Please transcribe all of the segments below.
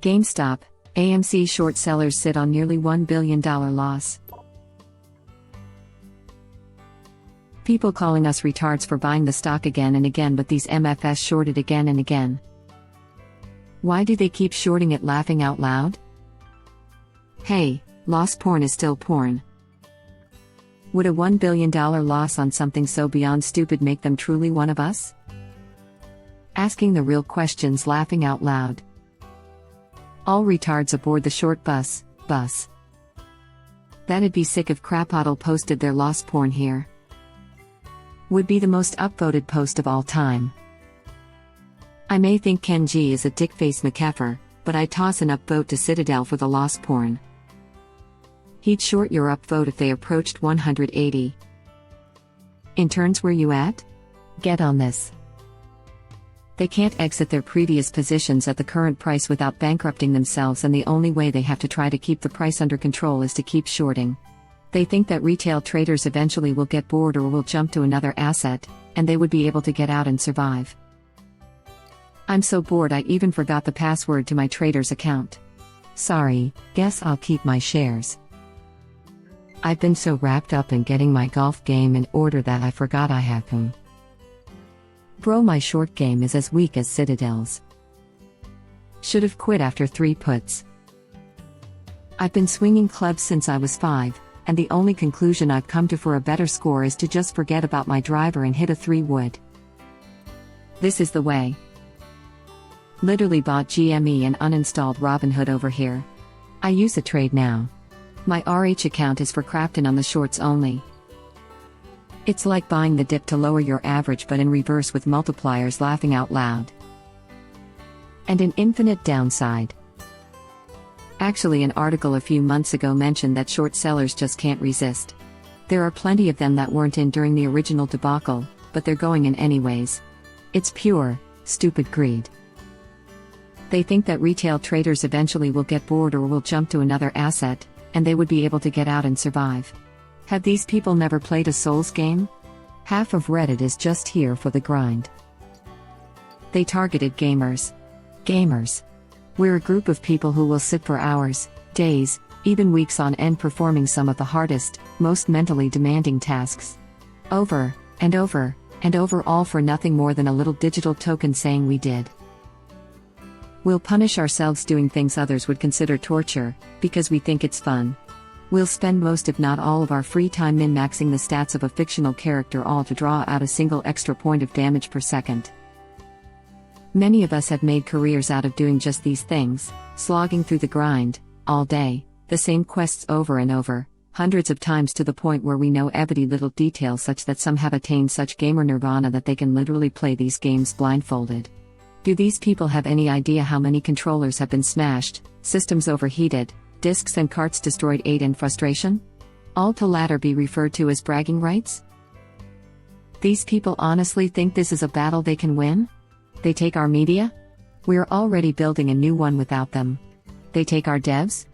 GameStop, AMC short sellers sit on nearly $1 billion loss. People calling us retards for buying the stock again and again, but these MFS shorted again and again. Why do they keep shorting it? Laughing out loud? Hey, loss porn is still porn. Would a $1 billion loss on something so beyond stupid make them truly one of us? Asking the real questions, laughing out loud. All retards aboard the short bus. That'd be sick if Crapodle posted their loss porn here. Would be the most upvoted post of all time. I may think Ken G is a dickface McKeffer, but I toss an upvote to Citadel for the loss porn. He'd short your upvote if they approached 180. Interns, where you at? Get on this. They can't exit their previous positions at the current price without bankrupting themselves, and the only way they have to try to keep the price under control is to keep shorting. They think that retail traders eventually will get bored or will jump to another asset, and they would be able to get out and survive. I'm so bored I even forgot the password to my trader's account. Sorry, guess I'll keep my shares. I've been so wrapped up in getting my golf game in order that I forgot I have them. Bro, my short game is as weak as Citadel's. Should've quit after 3 puts. I've been swinging clubs since I was 5, and the only conclusion I've come to for a better score is to just forget about my driver and hit a 3-wood. This is the way. Literally bought GME and uninstalled Robinhood over here. I use a trade now. My RH account is for Crafton on the shorts only. It's like buying the dip to lower your average, but in reverse with multipliers, laughing out loud. And an infinite downside. Actually, an article a few months ago mentioned that short sellers just can't resist. There are plenty of them that weren't in during the original debacle, but they're going in anyways. It's pure, stupid greed. They think that retail traders eventually will get bored or will jump to another asset, and they would be able to get out and survive. Have these people never played a Souls game? Half of Reddit is just here for the grind. They targeted gamers. Gamers. We're a group of people who will sit for hours, days, even weeks on end performing some of the hardest, most mentally demanding tasks. Over, and over, and over, all for nothing more than a little digital token saying we did. We'll punish ourselves doing things others would consider torture, because we think it's fun. We'll spend most if not all of our free time min-maxing the stats of a fictional character, all to draw out a single extra point of damage per second. Many of us have made careers out of doing just these things, slogging through the grind, all day, the same quests over and over, hundreds of times, to the point where we know every little detail, such that some have attained such gamer nirvana that they can literally play these games blindfolded. Do these people have any idea how many controllers have been smashed, systems overheated, discs and carts destroyed, ate in frustration? All to latter be referred to as bragging rights? These people honestly think this is a battle they can win? They take our media? We're already building a new one without them. They take our devs?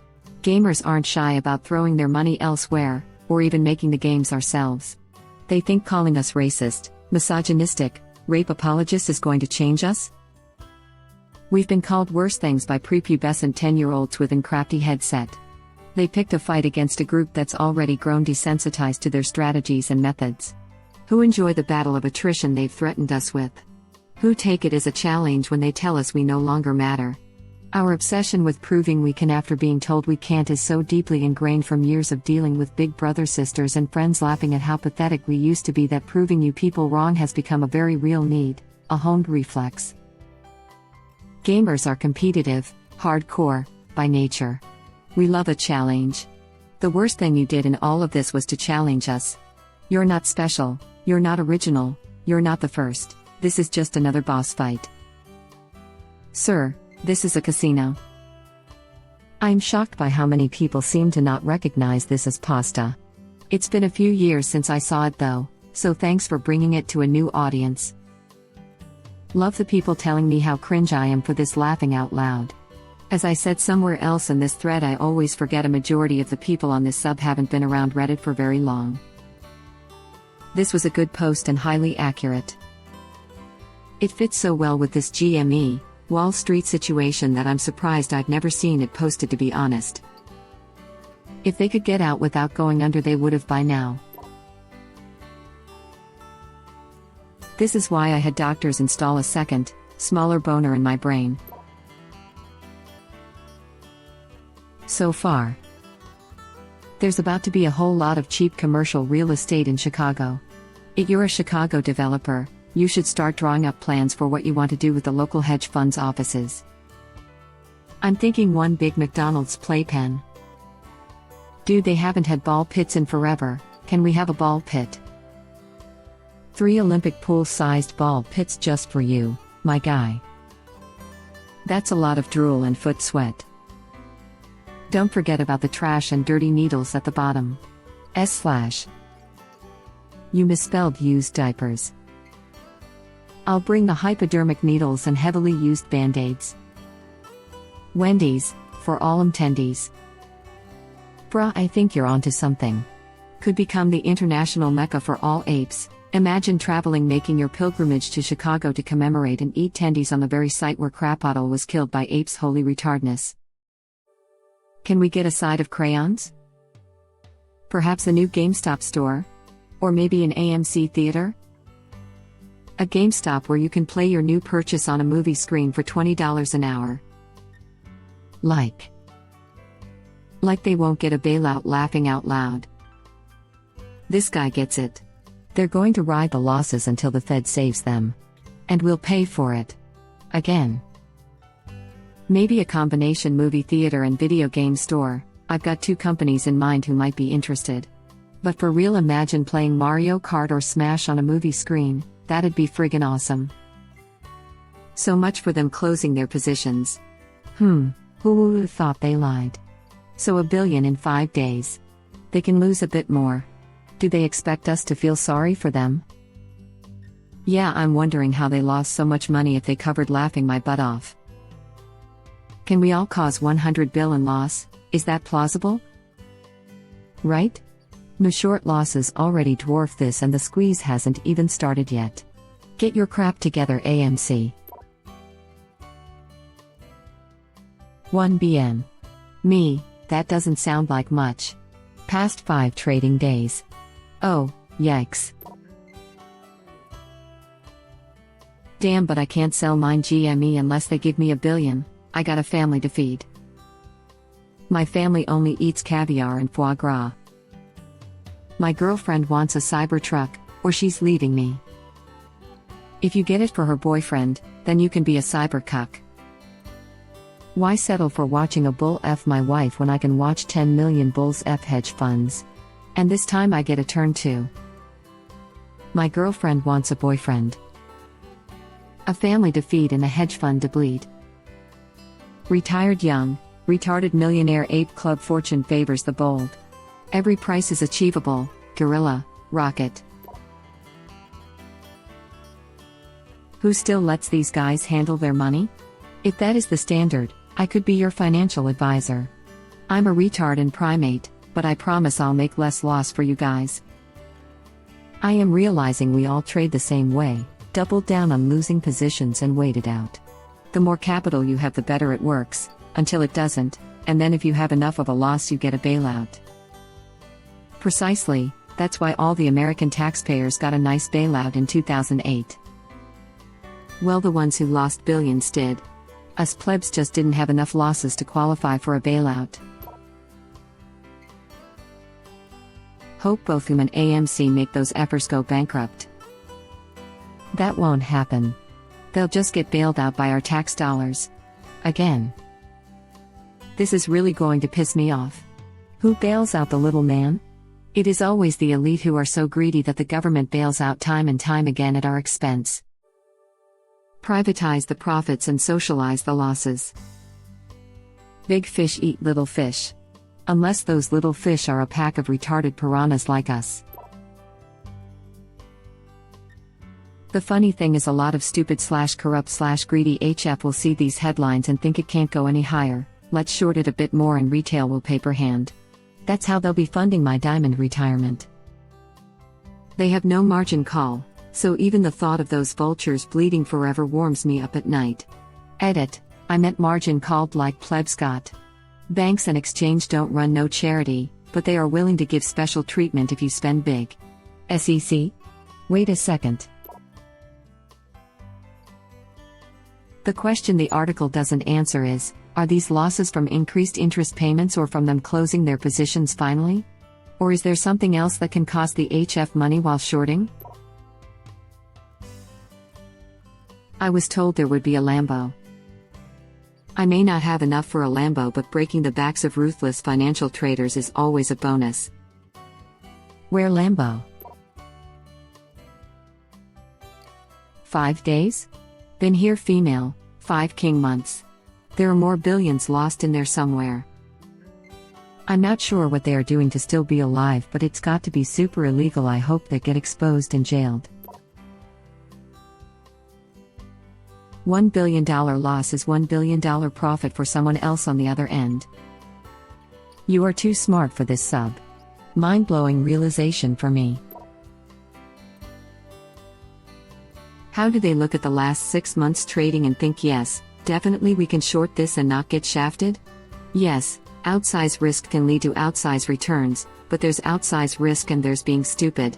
Gamers aren't shy about throwing their money elsewhere, or even making the games ourselves. They think calling us racist, misogynistic, rape apologists is going to change us? We've been called worse things by prepubescent 10-year-olds with an crafty headset. They picked a fight against a group that's already grown desensitized to their strategies and methods. Who enjoy the battle of attrition they've threatened us with. Who take it as a challenge when they tell us we no longer matter. Our obsession with proving we can after being told we can't is so deeply ingrained from years of dealing with big brother sisters and friends laughing at how pathetic we used to be, that proving you people wrong has become a very real need, a honed reflex. Gamers are competitive, hardcore, by nature. We love a challenge. The worst thing you did in all of this was to challenge us. You're not special, you're not original, you're not the first, this is just another boss fight. Sir, this is a casino. I'm shocked by how many people seem to not recognize this as pasta. It's been a few years since I saw it though, so thanks for bringing it to a new audience. Love the people telling me how cringe I am for this, laughing out loud. As I said somewhere else in this thread, I always forget a majority of the people on this sub haven't been around Reddit for very long. This was a good post and highly accurate. It fits so well with this GME, Wall Street situation that I'm surprised I've never seen it posted, to be honest. If they could get out without going under, they would have by now. This is why I had doctors install a second, smaller boner in my brain. So far, there's about to be a whole lot of cheap commercial real estate in Chicago. If you're a Chicago developer, you should start drawing up plans for what you want to do with the local hedge funds offices. I'm thinking one big McDonald's playpen. Dude, they haven't had ball pits in forever. Can we have a ball pit? 3 Olympic pool-sized ball pits just for you, my guy. That's a lot of drool and foot sweat. Don't forget about the trash and dirty needles at the bottom. You misspelled used diapers. I'll bring the hypodermic needles and heavily used band-aids. Wendy's, for all 'em tendies. Bruh, I think you're onto something. Could become the international mecca for all apes. Imagine traveling, making your pilgrimage to Chicago to commemorate and eat tendies on the very site where Crapotle was killed by apes' holy retardness. Can we get a side of crayons? Perhaps a new GameStop store? Or maybe an AMC theater? A GameStop where you can play your new purchase on a movie screen for $20 an hour. Like they won't get a bailout, laughing out loud. This guy gets it. They're going to ride the losses until the Fed saves them. And we'll pay for it. Again. Maybe a combination movie theater and video game store. I've got 2 companies in mind who might be interested. But for real, imagine playing Mario Kart or Smash on a movie screen. That'd be friggin' awesome. So much for them closing their positions. Who would have thought they lied? So $1 billion in 5 days. They can lose a bit more. Do they expect us to feel sorry for them? Yeah, I'm wondering how they lost so much money if they covered laughing my butt off. Can we all cause $100 billion in loss? Is that plausible? Right? No, short losses already dwarf this, and the squeeze hasn't even started yet. Get your crap together, AMC. 1 BM. Me, that doesn't sound like much. Past 5 trading days. Oh, yikes. Damn, but I can't sell mine GME unless they give me $1 billion. I got a family to feed. My family only eats caviar and foie gras. My girlfriend wants a Cybertruck, or she's leaving me. If you get it for her boyfriend, then you can be a cybercuck. Why settle for watching a bull F my wife when I can watch 10 million bulls F hedge funds? And this time I get a turn too. My girlfriend wants a boyfriend. A family to feed and a hedge fund to bleed. Retired young, retarded millionaire ape club fortune favors the bold. Every price is achievable, gorilla, rocket. Who still lets these guys handle their money? If that is the standard, I could be your financial advisor. I'm a retard and primate, but I promise I'll make less loss for you guys. I am realizing we all trade the same way, doubled down on losing positions and waited out. The more capital you have, the better it works, until it doesn't, and then if you have enough of a loss, you get a bailout. Precisely, that's why all the American taxpayers got a nice bailout in 2008. Well, the ones who lost billions did. Us plebs just didn't have enough losses to qualify for a bailout. Hope both him and AMC make those effers go bankrupt. That won't happen. They'll just get bailed out by our tax dollars. Again. This is really going to piss me off. Who bails out the little man? It is always the elite who are so greedy that the government bails out time and time again at our expense. Privatize the profits and socialize the losses. Big fish eat little fish. Unless those little fish are a pack of retarded piranhas like us. The funny thing is, a lot of stupid/corrupt/greedy HF will see these headlines and think it can't go any higher. Let's short it a bit more and retail will pay per hand. That's how they'll be funding my diamond retirement. They have no margin call, so even the thought of those vultures bleeding forever warms me up at night. Edit. I meant margin called like plebs got. Banks and exchange don't run no charity, but they are willing to give special treatment if you spend big. SEC? Wait a second. The question the article doesn't answer is, are these losses from increased interest payments or from them closing their positions finally? Or is there something else that can cost the HF money while shorting? I was told there would be a Lambo. I may not have enough for a Lambo, but breaking the backs of ruthless financial traders is always a bonus. Where Lambo? 5 days? Been here female, 5 king months. There are more billions lost in there somewhere. I'm not sure what they are doing to still be alive, but it's got to be super illegal. I hope they get exposed and jailed. $1 billion loss is $1 billion profit for someone else on the other end. You are too smart for this sub. Mind-blowing realization for me. How do they look at the last 6 months trading and think, yes, definitely we can short this and not get shafted? Yes, outsized risk can lead to outsized returns, but there's outsized risk and there's being stupid.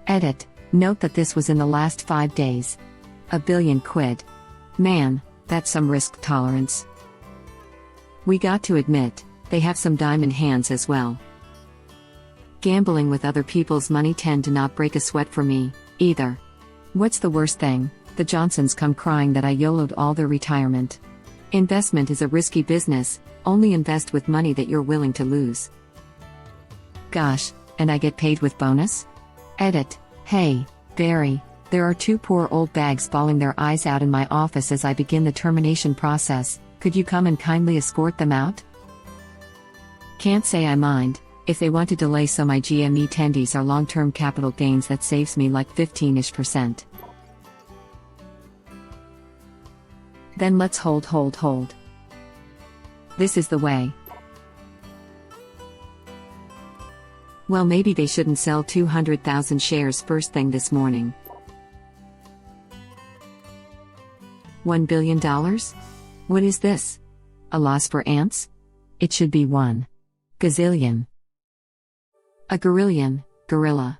Edit. Note that this was in the last 5 days. £1 billion. Man, that's some risk tolerance. We got to admit, they have some diamond hands as well. Gambling with other people's money tend to not break a sweat for me, either. What's the worst thing? The Johnsons come crying that I YOLO'd all their retirement. Investment is a risky business, only invest with money that you're willing to lose. Gosh, and I get paid with bonus? Edit. Hey, Barry, there are 2 poor old bags bawling their eyes out in my office as I begin the termination process. Could you come and kindly escort them out? Can't say I mind, if they want to delay, so my GME tendies are long-term capital gains that saves me like 15-ish%. Then let's hold. This is the way. Well, maybe they shouldn't sell 200,000 shares first thing this morning. $1 billion? What is this? A loss for ants? It should be 1 gazillion. A gorillion, gorilla.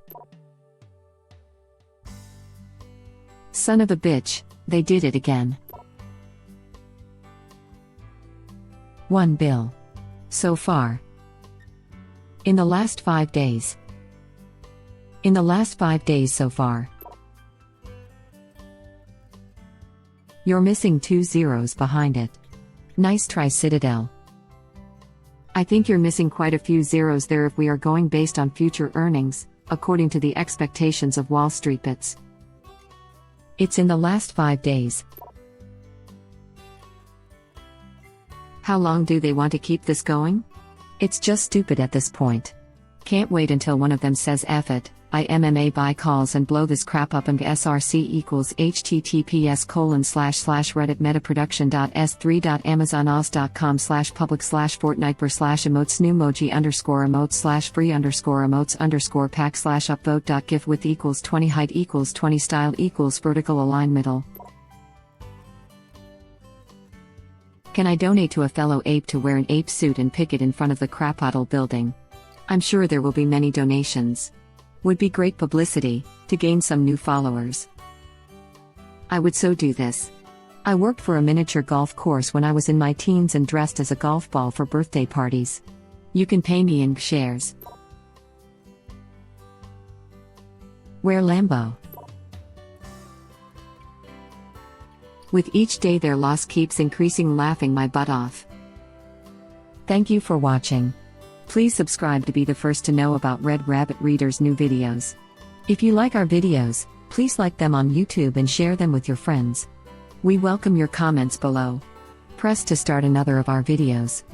Son of a bitch, they did it again. 1 bill. So far. In the last 5 days. In the last 5 days so far. You're missing 2 zeros behind it. Nice try, Citadel. I think you're missing quite a few zeros there if we are going based on future earnings, according to the expectations of WallStreetBets. It's in the last 5 days. How long do they want to keep this going? It's just stupid at this point. Can't wait until one of them says F it, I MMA buy calls and blow this crap up and SRC equals https://reddit.amazon.com/public/fortnite/emotes/new emoji_emotes_pack/upvote.gif with equals 20 height equals 20 style equals vertical align middle. Can I donate to a fellow ape to wear an ape suit and picket in front of the Crapoddle building? I'm sure there will be many donations. Would be great publicity, to gain some new followers. I would so do this. I worked for a miniature golf course when I was in my teens and dressed as a golf ball for birthday parties. You can pay me in shares. Where Lambo? With each day their loss keeps increasing, laughing my butt off. Thank you for watching. Please subscribe to be the first to know about Red Rabbit Reader's new videos. If you like our videos, please like them on YouTube and share them with your friends. We welcome your comments below. Press to start another of our videos.